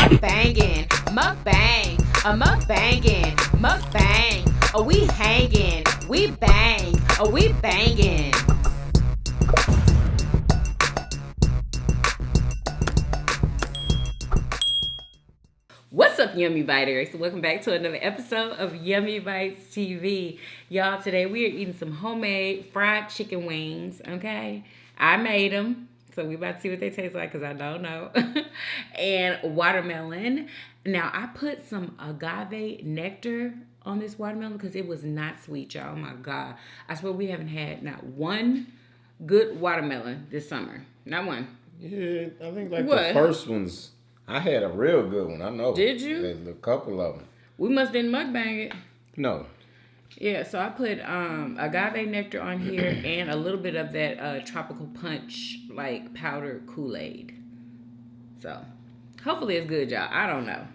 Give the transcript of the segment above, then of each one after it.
mukbanging, mukbang, a mukbanging, mukbang. Oh, we hanging, we bang, oh, we banging. What's up, Yummy Biters? Welcome back to another episode of Yummybitestv. Y'all, today we are eating some homemade fried chicken wings, okay? I made them, so we about to see what they taste like because I don't know. And watermelon. Now, I put some agave nectar on this watermelon because it was not sweet, y'all. Oh, my God. I swear we haven't had not one good watermelon this summer. Not one. Yeah, I think like the first ones... I had a real good one, I know. Did you? A couple of them. We must didn't mukbang it. No. Yeah, so I put agave nectar on here and a little bit of that tropical punch, like powdered Kool-Aid. So, hopefully it's good, y'all. I don't know.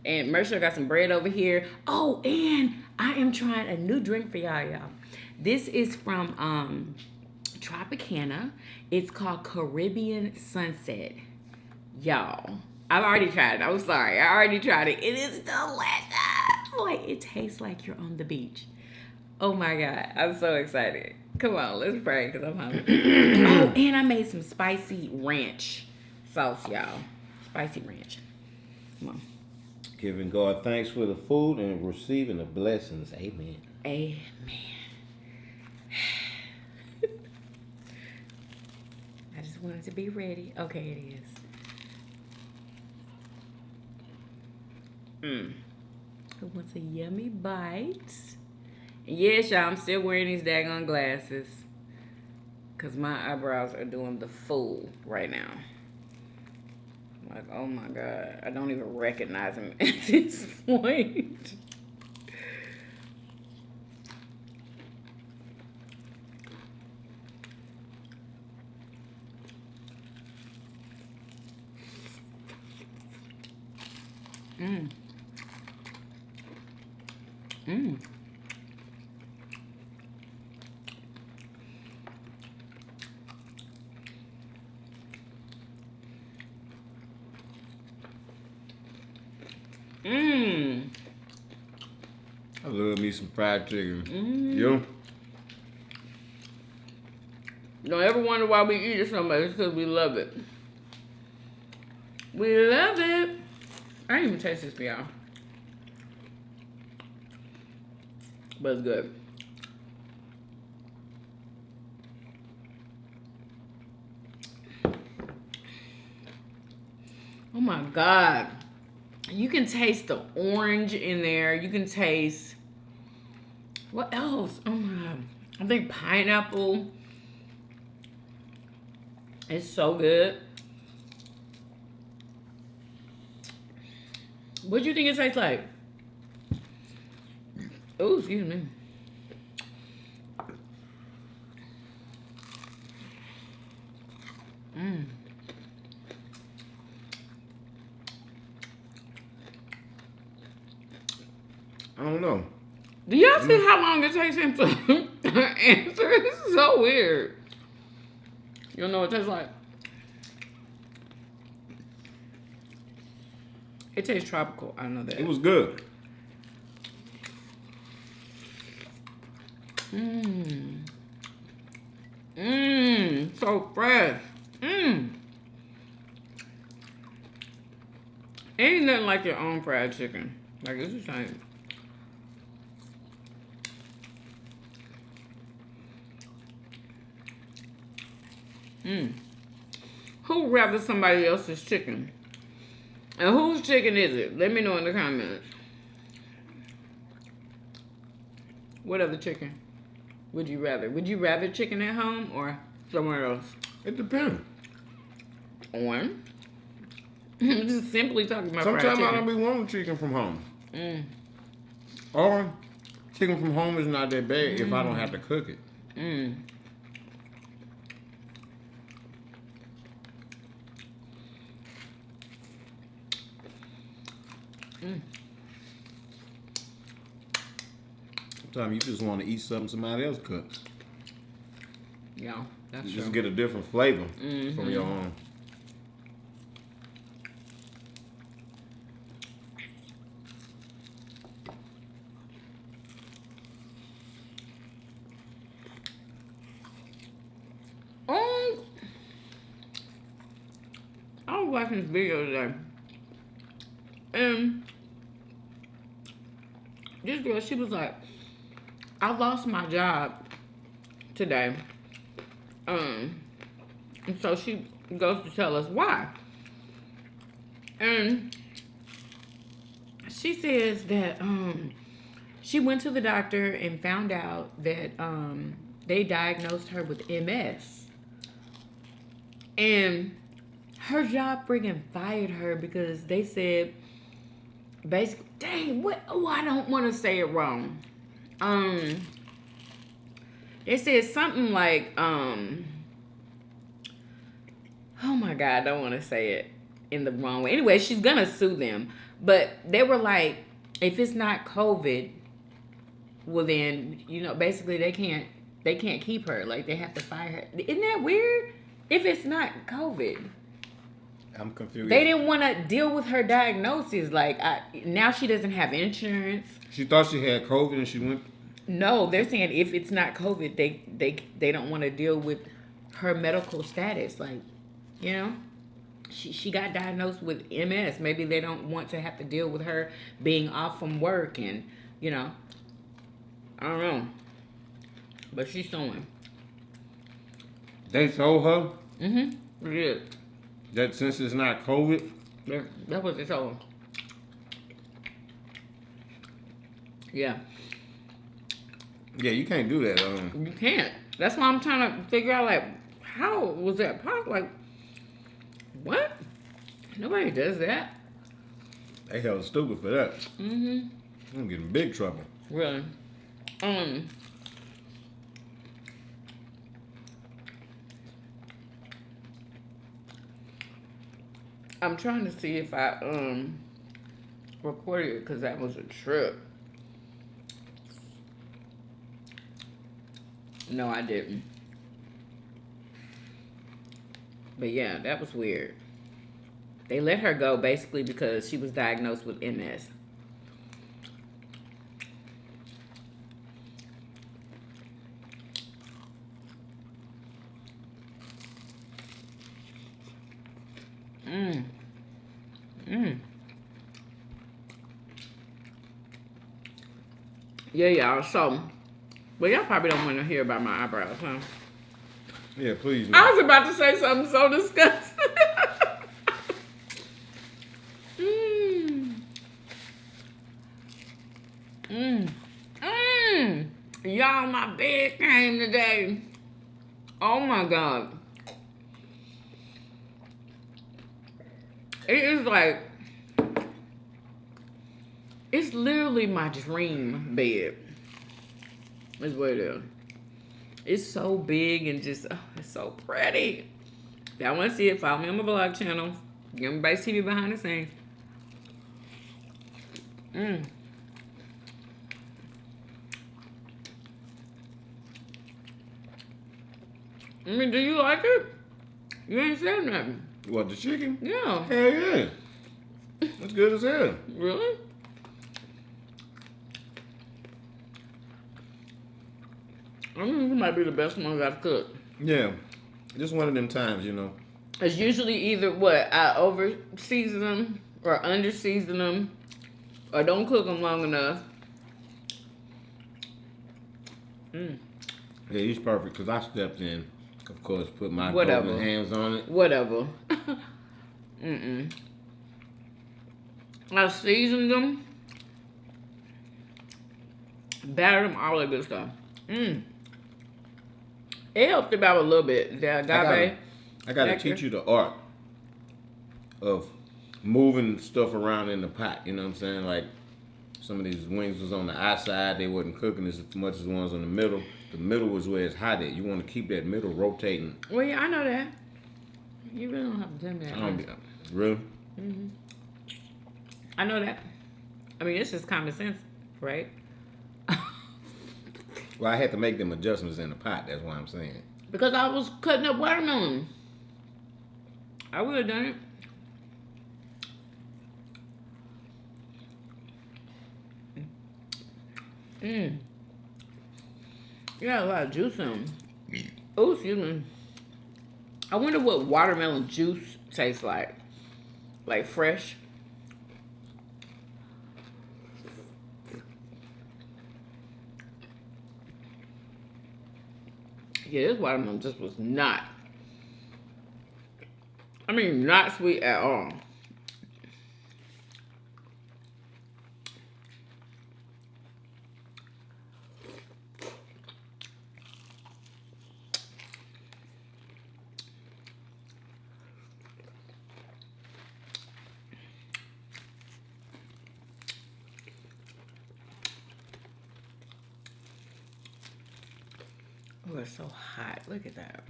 And Mercer got some bread over here. Oh, and I am trying a new drink for y'all. This is from Tropicana. It's called Caribbean Sunset. Y'all. I've already tried it. I'm sorry. I already tried it. It is delicious. Like, it tastes like you're on the beach. Oh, my God. I'm so excited. Come on. Let's pray because I'm hungry. Oh, and I made some spicy ranch sauce, y'all. Spicy ranch. Come on. Giving God thanks for the food and receiving the blessings. Amen. Amen. I just wanted to be ready. Okay, it is. Who wants a yummy bite? Yes, y'all, I'm still wearing these daggone glasses because my eyebrows are doing the fool right now. Like, oh my God, I don't even recognize them at this point. Mmm. Mmm. Mmm. I love me some fried chicken. Mm. You? Don't ever wonder why we eat it so much. It's because we love it. We love it. I didn't even taste this for y'all. But it's good. Oh my God. You can taste the orange in there. You can taste... What else? Oh my God. I think pineapple. It's so good. What do you think it tastes like? Oh, excuse me. Mmm. I don't know. Do y'all see how long it takes him to answer? This is so weird. You don't know what it tastes like? It tastes tropical. I know that. It was good. Mmm. Mmm. So fresh. Mmm. Ain't nothing like your own fried chicken. Like, it's the same. Mmm. Who rather somebody else's chicken? And whose chicken is it? Let me know in the comments. What other chicken would you rather? Would you rather chicken at home or somewhere else? It depends. On? I'm just simply talking about fried Sometimes chicken. I don't be wanting chicken from home. Mm. Or chicken from home is not that bad if I don't have to cook it. Mm. Mm. Sometimes you just want to eat something somebody else cooks. Yeah, that's You true. just get a different flavor from your own. watching this video today, and this girl, she was like, I lost my job today. And so she goes to tell us why. And she says that she went to the doctor and found out that they diagnosed her with MS. And her job friggin' fired her because they said, basically, dang, what? Oh, I don't want to say it wrong. They said something like, oh my God, I don't want to say it in the wrong way. Anyway, she's gonna sue them. But they were like, if it's not COVID, well then, you know, basically they can't keep her. Like, they have to fire her. Isn't that weird? If it's not COVID. I'm confused. They didn't want to deal with her diagnosis. Like, now she doesn't have insurance. She thought she had COVID and she went. No, they're saying if it's not COVID, they don't want to deal with her medical status. Like, you know, she got diagnosed with MS. Maybe they don't want to have to deal with her being off from work and, you know, I don't know. But she's suing. They told her Mm-hmm. Yeah. that since it's not COVID. Yeah, that's what they told her. Yeah. Yeah, you can't do that. You can't. That's why I'm trying to figure out, like, how was that possible? Like, what? Nobody does that. They held stupid for that. Mm-hmm. I'm gonna get in big trouble. Really. I'm trying to see if I recorded it because that was a trip. No, I didn't. But yeah, that was weird. They let her go basically because she was diagnosed with MS. Yeah, y'all. So, well, y'all probably don't want to hear about my eyebrows, huh? Yeah, please. I was about to say something so disgusting. Y'all, my bed came today. Oh my God. It is like, it's literally my dream bed. Is what it is. It's so big and just, oh, it's so pretty. If y'all want to see it, follow me on my vlog channel. Yummybitestv behind the scenes. I mean, do you like it? You ain't said nothing. What, the chicken? Yeah. Hell yeah. That's good as hell. Really? I mean, it might be the best ones I've cooked. Yeah. Just one of them times, you know. It's usually either what, I over season them or under season them or don't cook them long enough. Yeah, he's perfect because I stepped in, of course, put my Whatever. golden hands on it. Whatever. I seasoned them, battered them, all that good stuff. It helped about a little bit. The agave. I gotta teach you the art of moving stuff around in the pot. You know what I'm saying? Like, some of these wings was on the outside. They wasn't cooking as much as the ones on the middle. The middle was where it's hot at. You want to keep that middle rotating. Well, yeah, I know that. You really don't have to tell me that. Really? I know that. I mean, it's just common sense, right? Well, I had to make them adjustments in the pot. That's why I'm saying. Because I was cutting up watermelon. I would have done it. You got a lot of juice in them. Oh, excuse me. I wonder what watermelon juice tastes like. like fresh. Yeah, this watermelon just was not. I mean, not sweet at all. Oh, it's so hot. Look at that.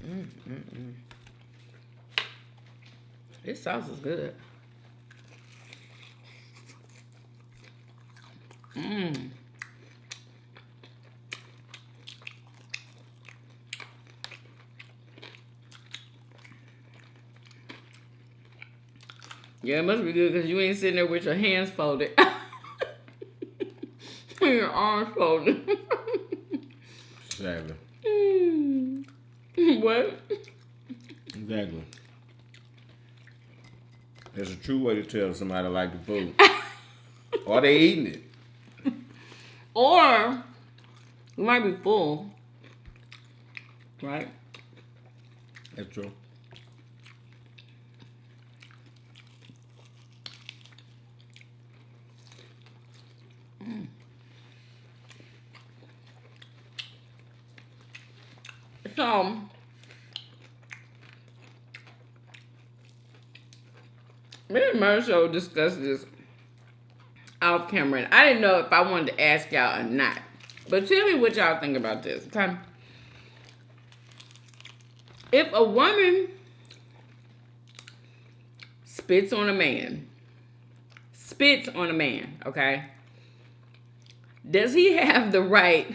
This sauce is good. Yeah, it must be good because you ain't sitting there with your hands folded. Your arms folded. Exactly. What? Exactly. There's a true way to tell somebody like the food. Or they eating it. Or you might be full. Right? That's true. So, me and Marshall discussed this off camera, and I didn't know if I wanted to ask y'all or not. But tell me what y'all think about this, okay? If a woman spits on a man, okay? Does he have the right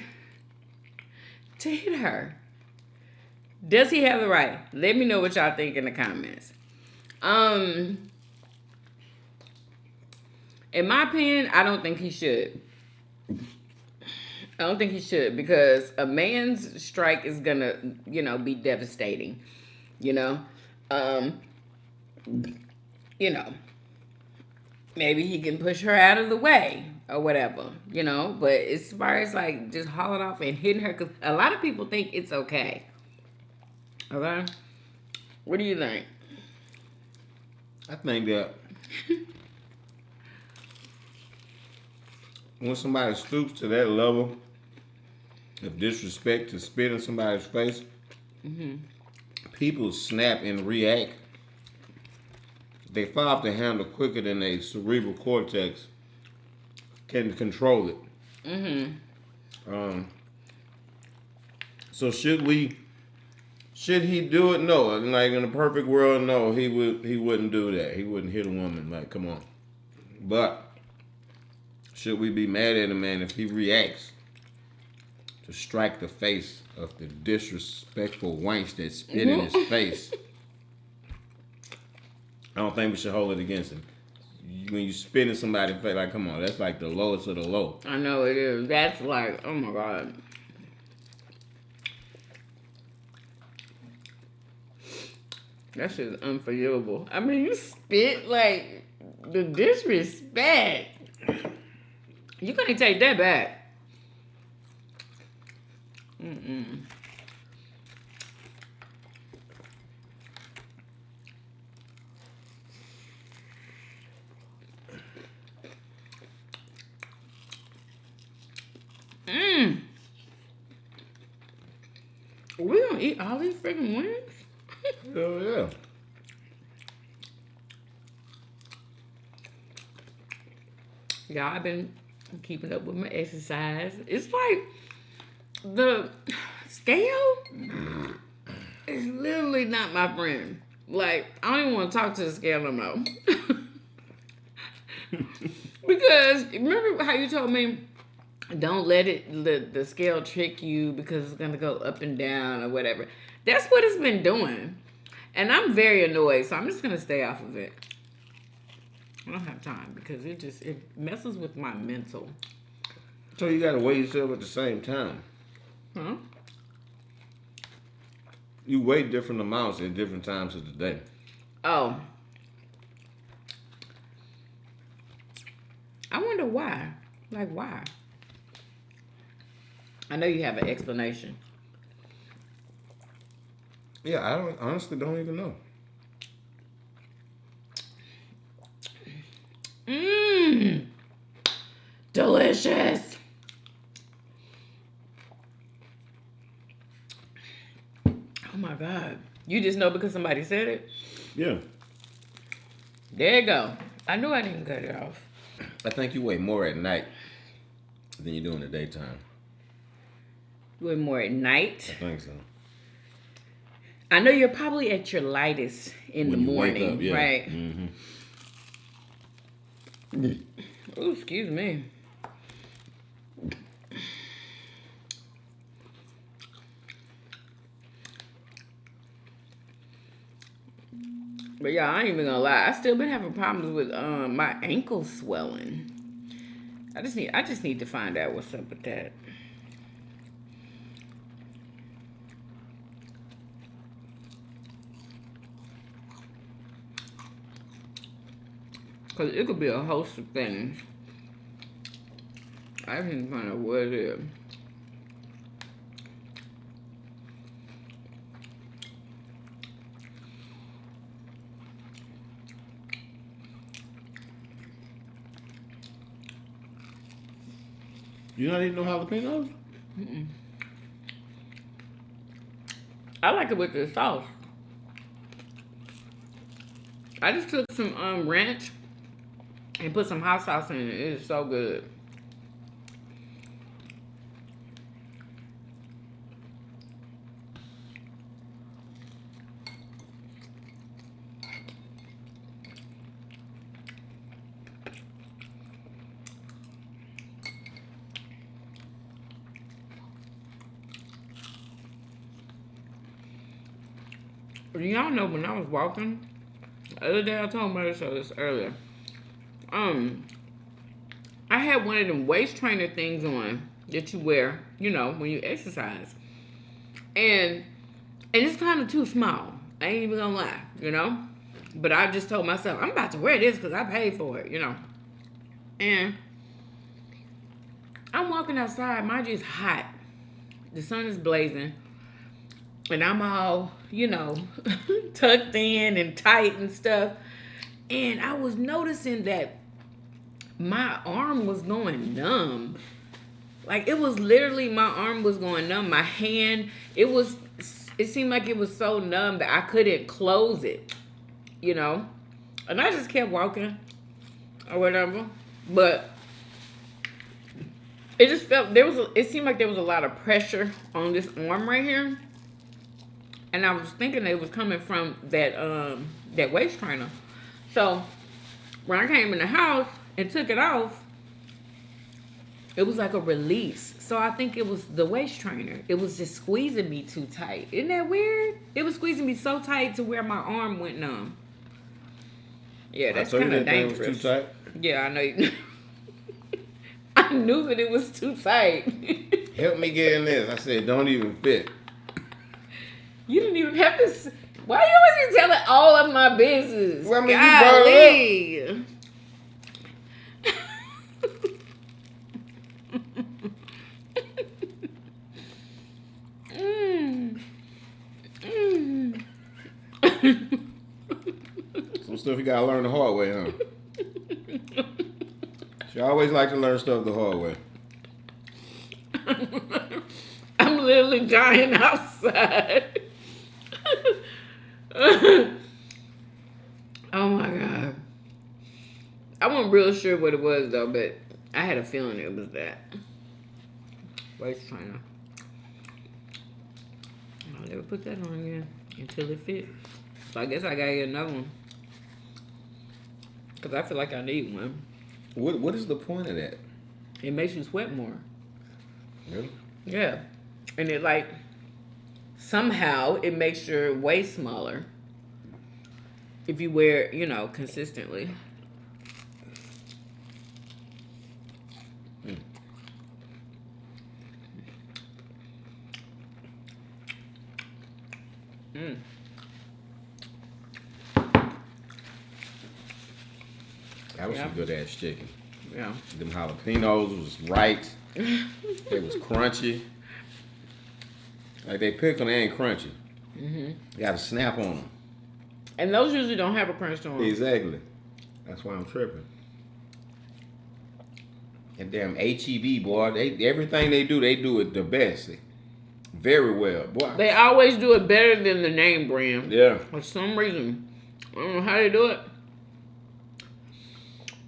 to hit her? Does he have the right? Let me know what y'all think in the comments. In my opinion, I don't think he should. I don't think he should because a man's strike is gonna, be devastating. Maybe he can push her out of the way or whatever, But as far as like just hauling off and hitting her, because a lot of people think it's okay. Okay? What do you think? I think that when somebody stoops to that level of disrespect to spit in somebody's face, people snap and react. They fall off the handle quicker than their cerebral cortex can control it. So should he do it? No. Like in a perfect world, no, he wouldn't do that. He wouldn't hit a woman. Like, come on. But should we be mad at a man if he reacts to strike the face of the disrespectful wench that spit in his face? I don't think we should hold it against him. When you spit in somebody's face, like, come on, that's like the lowest of the low. I know it is. That's like, oh my God. That shit is unforgivable. I mean, you spit, like, the disrespect. You couldn't take that back. We gonna eat all these freaking wings? Hell yeah. Y'all, I've been keeping up with my exercise. It's like the scale is literally not my friend. Like, I don't even want to talk to the scale no more. Because remember how you told me don't let the scale trick you because it's gonna go up and down or whatever. That's what it's been doing. And I'm very annoyed, so I'm just gonna stay off of it. I don't have time because it messes with my mental. So you gotta weigh yourself at the same time. Huh? You weigh different amounts at different times of the day. Oh. I wonder why. Like, why? I know you have an explanation. Yeah, I honestly don't even know. Mmm. Delicious. Oh my God. You just know because somebody said it? Yeah. There you go. I knew I didn't cut it off. I think you weigh more at night than you do in the daytime. We're more at night. I think so. I know you're probably at your lightest in When the you wake morning, up, yeah. right? Mm-hmm. Oh, excuse me. But yeah, I ain't even gonna lie. I still been having problems with my ankle swelling. I just need to find out what's up with that. Cause it could be a host of things. I didn't find out what it is. You not eating no jalapenos? Mm-mm. I like it with the sauce. I just took some ranch and put some hot sauce in it. It is so good. Y'all know when I was walking, the other day I told Mother so this earlier. I had one of them waist trainer things on that you wear, you know, when you exercise. And it's kind of too small. I ain't even gonna lie, you know? But I just told myself, I'm about to wear this because I paid for it, you know? And I'm walking outside, mind you, it's hot. The sun is blazing. And I'm all, you know, tucked in and tight and stuff. And I was noticing that my arm was going numb. Like, it was literally, my arm was going numb. My hand, it seemed like it was so numb that I couldn't close it, you know? And I just kept walking or whatever. But it just felt, it seemed like there was a lot of pressure on this arm right here. And I was thinking it was coming from that waist trainer. So when I came in the house and took it off, it was like a release. So I think it was the waist trainer. It was just squeezing me too tight. Isn't that weird? It was squeezing me so tight to where my arm went numb. Yeah, that's kind of dangerous. Was too tight? Yeah, I know. I knew that it was too tight. Help me get in this. I said, don't even fit. You didn't even have to. Why you always telling all of my business? Well, I mean, you brought it up. Some stuff you gotta learn the hard way, huh? She always like to learn stuff the hard way. I'm literally dying outside. Oh my God. I wasn't real sure what it was though, but I had a feeling it was that. Waist trainer. I'll never put that on again until it fits. So I guess I gotta get another one. Cause I feel like I need one. What is the point of that? It makes you sweat more. Really? Yeah. And it like, somehow it makes your waist smaller. If you wear, you know, consistently. That was some good ass chicken. Yeah. Them jalapenos was right. They was crunchy. Like they pickle, they ain't crunchy. You got to snap on them. And those usually don't have a crunch to them. Exactly. That's why I'm tripping. And damn HEB, boy, everything they do it the best. Very well, boy. They always do it better than the name brand. Yeah. For some reason. I don't know how they do it.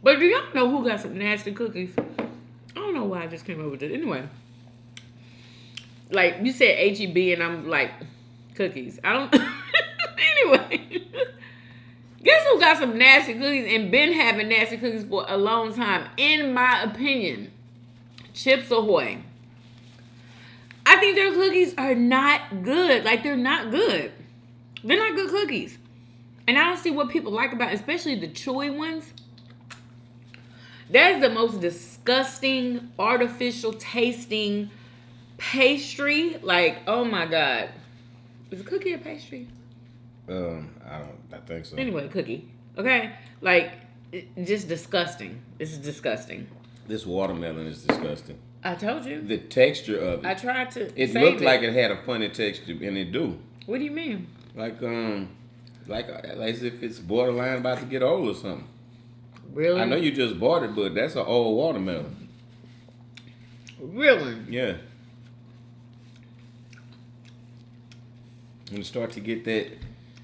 But do y'all know who got some nasty cookies? I don't know why I just came up with it. Anyway. Like, you said HEB and I'm like, cookies. I don't... Anyway. Guess who got some nasty cookies and been having nasty cookies for a long time? In my opinion. Chips Ahoy. I think their cookies are not good. Like, they're not good. They're not good cookies. And I don't see what people like about it, especially the chewy ones. That is the most disgusting, artificial tasting pastry. Like, oh my God. Is a cookie a pastry? I think so. Anyway, cookie. Okay? Like, just disgusting. This is disgusting. This watermelon is disgusting. I told you. The texture of it. I tried to It save looked like it had a funny texture, and it do. What do you mean? Like as if it's borderline about to get old or something. Really? I know you just bought it, but that's an old watermelon. Really? Yeah. When you start to get that.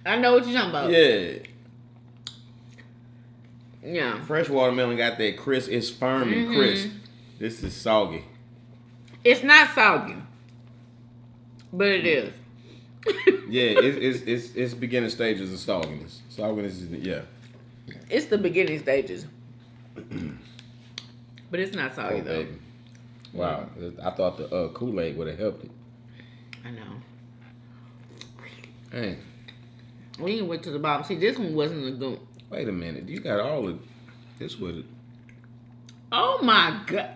I know what you're talking about. Yeah. Yeah. Fresh watermelon got that crisp. It's firm and crisp. This is soggy. It's not soggy, but it is. Yeah, it's beginning stages of sogginess. Sogginess is It's the beginning stages, but it's not soggy though. Baby. Wow, I thought the Kool-Aid would have helped it. I know. Hey, We didn't wait to the bottom. See, this one wasn't a good. wait a minute. You got all of this with it. Oh my God.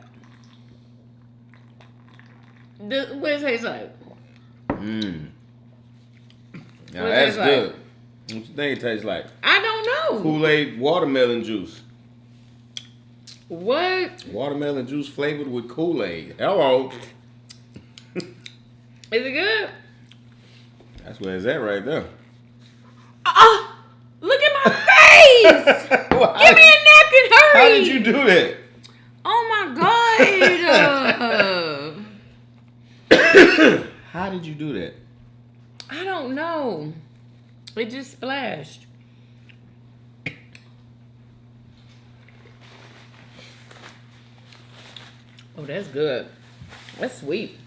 What does it taste like? Now What that's it taste like? good. What you think it tastes like? I don't know. Kool-Aid watermelon juice. What? Watermelon juice flavored with Kool-Aid. Hello. Is it good? That's where it's at right there. Look at my face! Give me a napkin, hurry! How did you do that? Oh my God! How did you do that? I don't know. It just splashed. Oh, that's good. That's sweet.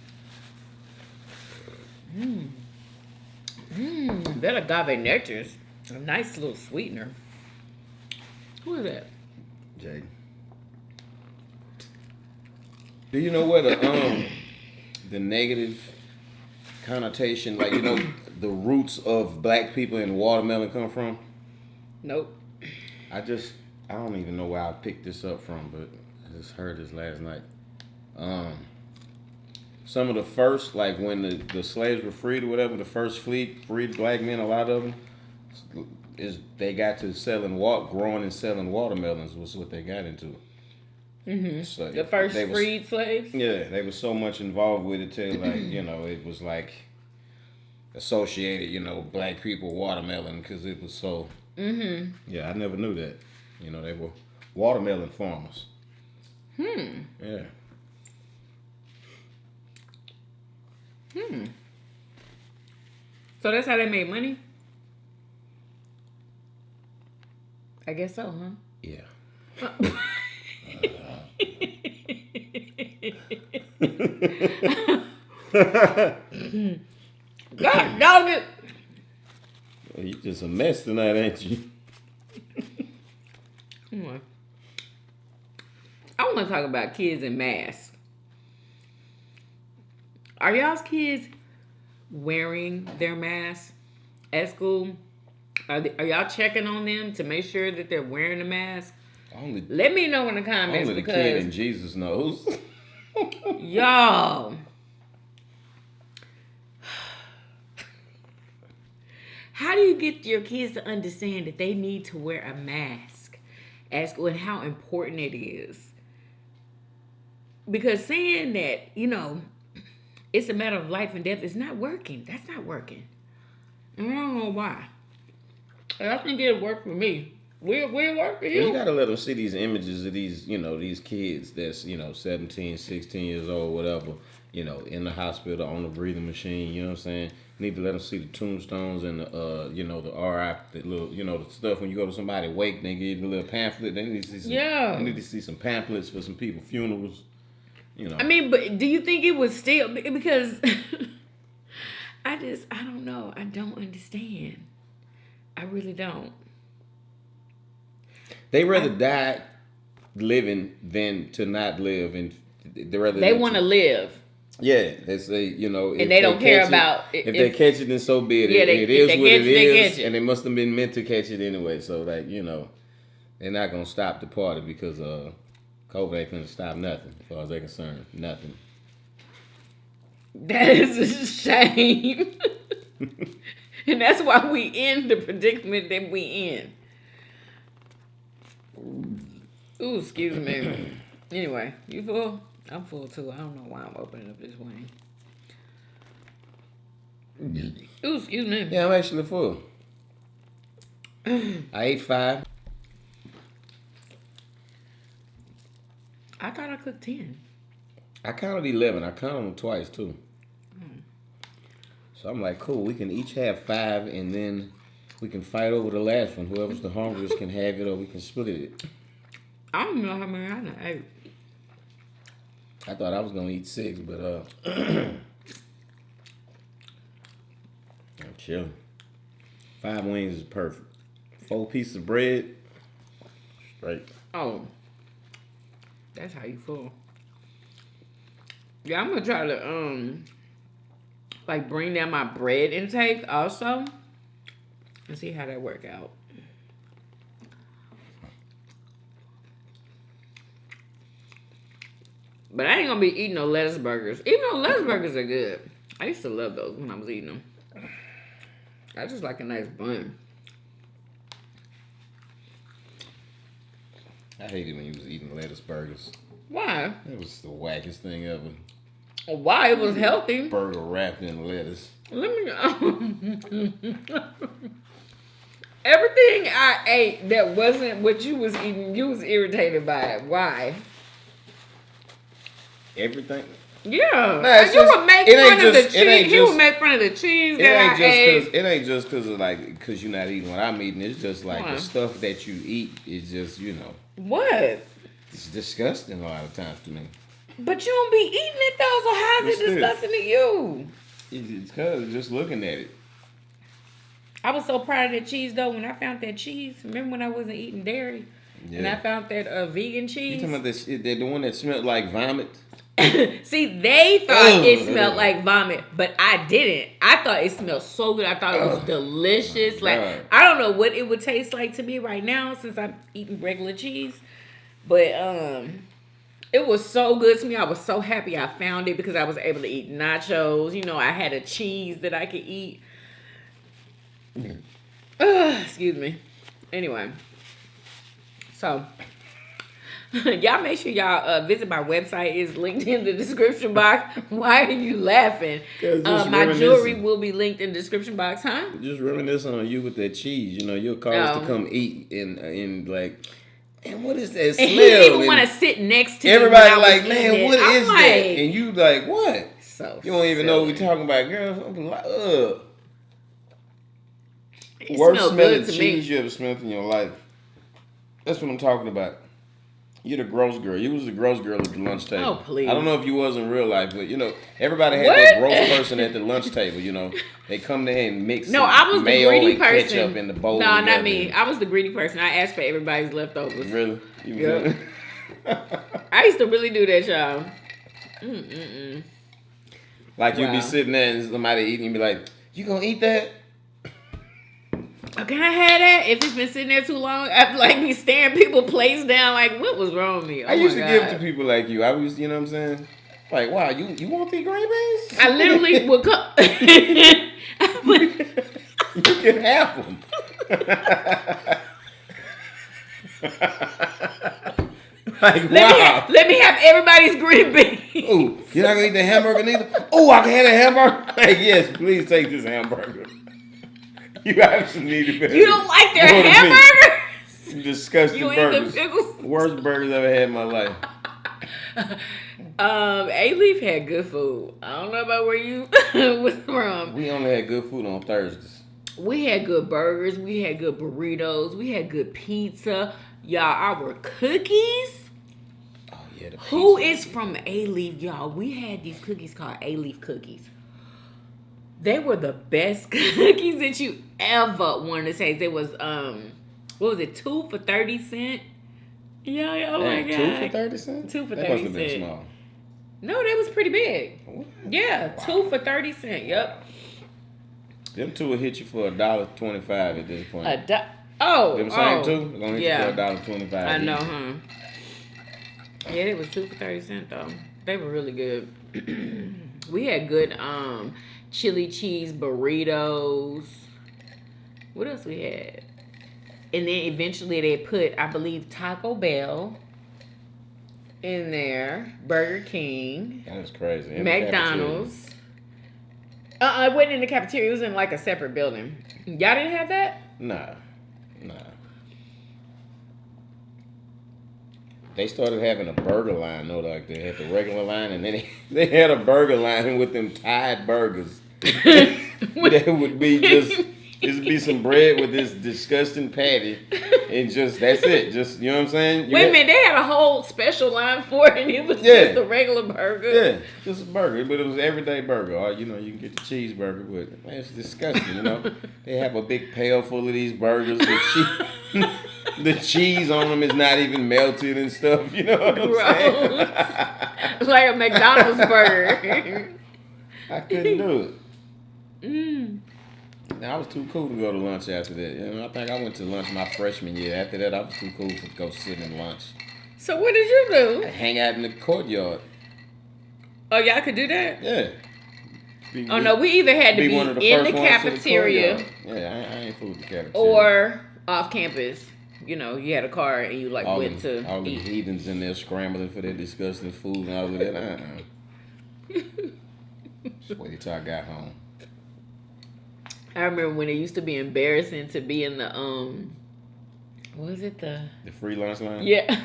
That agave nectar is a nice little sweetener. Who is that? Jay. Do you know where the negative connotation, like, you know, the roots of black people in watermelon come from? Nope. I don't even know where I picked this up from, but I just heard this last night. Some of the first, like when the slaves were freed or whatever, the first fleet freed black men, a lot of them, they got to growing and selling watermelons was what they got into. So The first freed slaves? Yeah, they were so much involved with it till, like, you know, it was like associated, you know, black people watermelon because it was so. Yeah, I never knew that. You know, they were watermelon farmers. Yeah. So that's how they made money? I guess so, huh? Yeah. God dog it! Well, you just a mess tonight, ain't you? Come on. I want to talk about kids and masks. Are y'all's kids wearing their masks at school? Are y'all checking on them to make sure that they're wearing a mask? Let me know in the comments Only the because kid and Jesus knows. y'all, how do you get your kids to understand that they need to wear a mask at school and how important it is? Because saying that, it's a matter of life and death is not working. That's not working. And I don't know why. And I think it'll work for me. Will it work for you? Well, you gotta let them see these images of these, these kids that's, 17, 16 years old, whatever, in the hospital on the breathing machine, you know what I'm saying? You need to let them see the tombstones and the, the RI, the little, the stuff when you go to somebody wake, they give you a little pamphlet. They need to see some, Yeah. They need to see some pamphlets for some people, funerals, I mean, but do you think it was still, because I don't know. I don't understand. I really don't. They rather die living than to not live, and they want to live. Yeah, they say and they don't care about if they catch it, then so be it. Yeah, it is what it is, and they must have been meant to catch it anyway. So like they're not gonna stop the party because COVID ain't gonna stop nothing as far as they're concerned. Nothing. That is a shame, and that's why we in the predicament that we in. Ooh, excuse me. Anyway, you full? I'm full too. I don't know why I'm opening up this wing. Ooh, excuse me. Yeah, I'm actually full. I ate 5. I thought I cooked 10. I counted 11. I counted them twice too. So I'm like, cool. We can each have 5, and then we can fight over the last one. Whoever's the hungriest can have it, or we can split it. I don't know how many I done ate. I thought I was gonna eat 6, but I'm chilling. 5 wings is perfect. 4 pieces of bread, straight. Oh, that's how you full. Yeah, I'm gonna try to bring down my bread intake also, and see how that work out. But I ain't gonna be eating no lettuce burgers. Even though lettuce burgers are good. I used to love those when I was eating them. I just like a nice bun. I hated when you was eating lettuce burgers. Why? It was the wackest thing ever. Why? It was healthy. Burger wrapped in lettuce. Let me everything I ate that wasn't what you was eating, you was irritated by it. Why? Everything. Yeah. Nah, you would make fun of the cheese. He would make fun of the cheese that I ate. It ain't just because you're not eating what I'm eating. It's just like the stuff that you eat is just, What? It's disgusting a lot of times to me. But you don't be eating it though, so how is it disgusting to you? It's because just looking at it. I was so proud of that cheese though when I found that cheese. Remember when I wasn't eating dairy? Yeah. And I found that vegan cheese? You talking about the one that smelled like vomit? See, they thought it smelled like vomit, but I didn't. I thought it smelled so good. I thought it was delicious. Like, I don't know what it would taste like to me right now since I'm eating regular cheese. But it was so good to me. I was so happy I found it because I was able to eat nachos. I had a cheese that I could eat. Excuse me. Anyway. So, y'all make sure y'all visit my website. It's linked in the description box. Why are you laughing? My jewelry will be linked in the description box, huh? Just reminiscing on you with that cheese. You'll call us to come eat in like, and what is that smell? And he didn't even want to sit next to everybody me. Like, man, what is that? And you like, what? So you don't even know what we're talking about, girl. I'm like, ugh. It Worst smelling cheese me. You ever smelled in your life. That's what I'm talking about. You're the gross girl. You was the gross girl at the lunch table. Oh, please. I don't know if you was in real life, but everybody had that gross person at the lunch table. They come there and mix I was mayo the greedy and person. ketchup in the bowl. No, not me. I was the greedy person. I asked for everybody's leftovers. Really? Yep. I used to really do that, y'all. Like you'd be sitting there and somebody eating, and be like, "You gonna eat that?" Oh, can I have that? If it's been sitting there too long, I'd be staring people plates down. Like, what was wrong with me? Oh, I used to give to people like you. I was, you know what I'm saying? Like, wow, you want these green beans? I literally would come. You can have them. Like, wow. Let me have everybody's green beans. Ooh, you're not gonna eat the hamburger neither? Oh, I can have a hamburger? Like, yes, please take this hamburger. You actually need to be. You don't like their hamburgers? Disgusting You eat burgers. the pickles? Worst burgers I've ever had in my life. A-Leaf had good food. I don't know about where you was from. We only had good food on Thursdays. We had good burgers. We had good burritos. We had good pizza. Y'all, our cookies. Oh, yeah, the pizza. Who is from A-Leaf, y'all? We had these cookies called A-Leaf cookies. They were the best cookies that you ever wanted to taste. It was, what was it, 2 for 30 cents? Yeah, oh my God. 2 for 30 cents? 2 for 30 That cents. must have been small. No, that was pretty big. What? Yeah, Wow. 2 for 30 cents. Yep. Them two will hit you for $1.25 at this point. Them same two? They're gonna hit you for $1.25. I know, huh? Yeah, it was 2 for 30 cents though. They were really good. We had good chili cheese burritos. What else we had? And then eventually they put, I believe, Taco Bell in there, Burger King, That was crazy. McDonald's. It wasn't in the cafeteria. It was in like a separate building. Y'all didn't have that? Nah. They started having a burger line, though. Like they had the regular line, and then they had a burger line with them Tide burgers. That would be just be some bread with this disgusting patty, and just that's it. Just, you know what I'm saying? Wait a minute, they had a whole special line for it, and it was just a regular burger. Yeah, just a burger, but it was everyday burger. Or, you know, you can get the cheeseburger, but man, it's disgusting. You know, they have a big pail full of these burgers. The cheese on them is not even melted and stuff. You know what I'm saying? Like a McDonald's burger. I couldn't do it. Mm. Now, I was too cool to go to lunch after that. You know, I think I went to lunch my freshman year. After that, I was too cool to go sit in lunch. So what did you do? Hang out in the courtyard. Oh, y'all could do that? Yeah. No, we either had to be one of the in first the ones to cafeteria yeah, I ain't fooled with the cafeteria. or off campus. You know, you had a car and you like all went to all the eat. heathens in there scrambling for their disgusting food and all of that. Just wait till I got home. I remember when it used to be embarrassing to be in the what was it, the free lunch line? Yeah.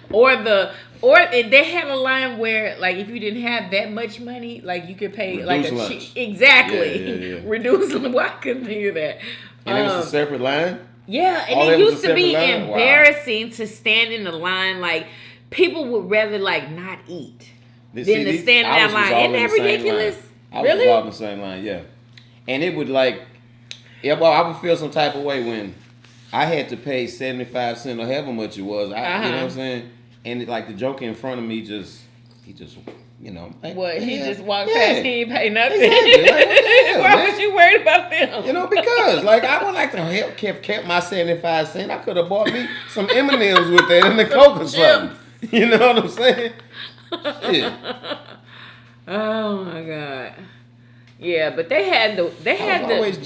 or they had a line where like if you didn't have that much money, like you could pay Reduce like lunch. Exactly. Yeah. Reduce. Well, I couldn't think of that. And it was a separate line? Yeah, and All it that was used a to be separate line? Wow. embarrassing to stand in the line. Like people would rather like not eat than to stand in that line. Isn't that ridiculous? I Really? was all in the same line, yeah. And it would like, I would feel some type of way when I had to pay 75 cents or however much it was. You know what I'm saying? And like the joker in front of me he just, you know. Like, What, he just walked past, he ain't pay nothing? Exactly. Like, what the hell, Why man? was you worried about them? You know, because like I would like to help kept my 75 cents. I could have bought me some M&Ms with that in the Coke or something. You know what I'm saying? Yeah. Oh my God. Yeah, but they had the plates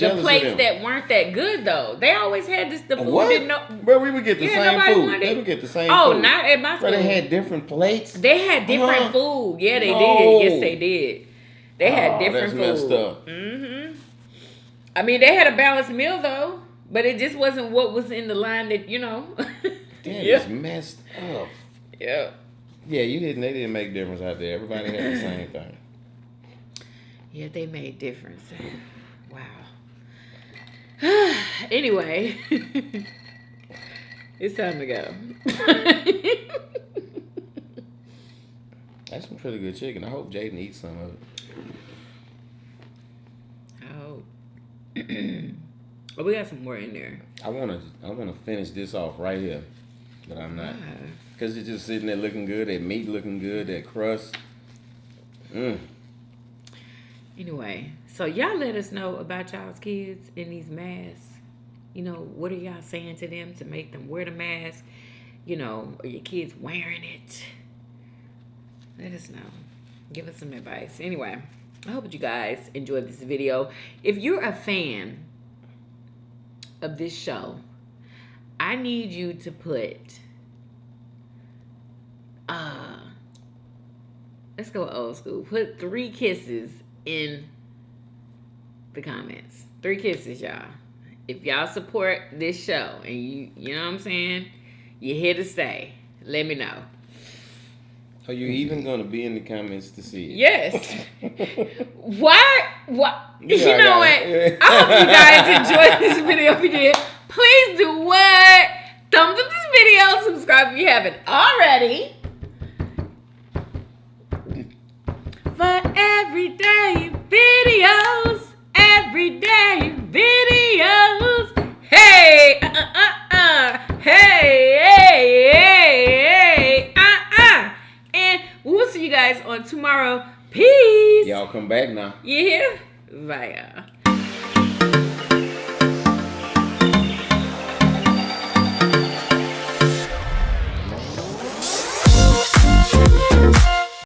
that weren't that good though. They always had the food. What? Bro, we would get the same food. They would get the same food. Oh, not at my school. Bro, they had different plates. They had different food. Yeah, they did. Yes, they did. They had different food. That's messed up. Mm-hmm. I mean, they had a balanced meal though, but it just wasn't what was in the line that you know. That is messed up. Yeah. Yeah, they didn't make difference out there. Everybody had the same thing. Yeah, they made difference. Wow. Anyway, it's time to go. That's some pretty good chicken. I hope Jaden eats some of it. I hope. Oh, we got some more in there. I wanna finish this off right here, but I'm not, because it's just sitting there looking good. That meat looking good. That crust. Anyway, so y'all let us know about y'all's kids in these masks. You know, what are y'all saying to them to make them wear the mask? You know, are your kids wearing it? Let us know. Give us some advice. Anyway, I hope you guys enjoyed this video. If you're a fan of this show, I need you to put Let's go old school. Put 3 kisses in the comments. 3 kisses, y'all. If y'all support this show and you know what I'm saying, you're here to stay. Let me know. Are you even gonna be in the comments to see it? Yes. What? You know what? I hope you guys enjoyed this video. If you did, please do what? Thumbs up this video. Subscribe if you haven't already. For everyday videos. Everyday videos. Hey. Hey. And we'll see you guys on tomorrow. Peace. Y'all come back now. Yeah. Bye, y'all.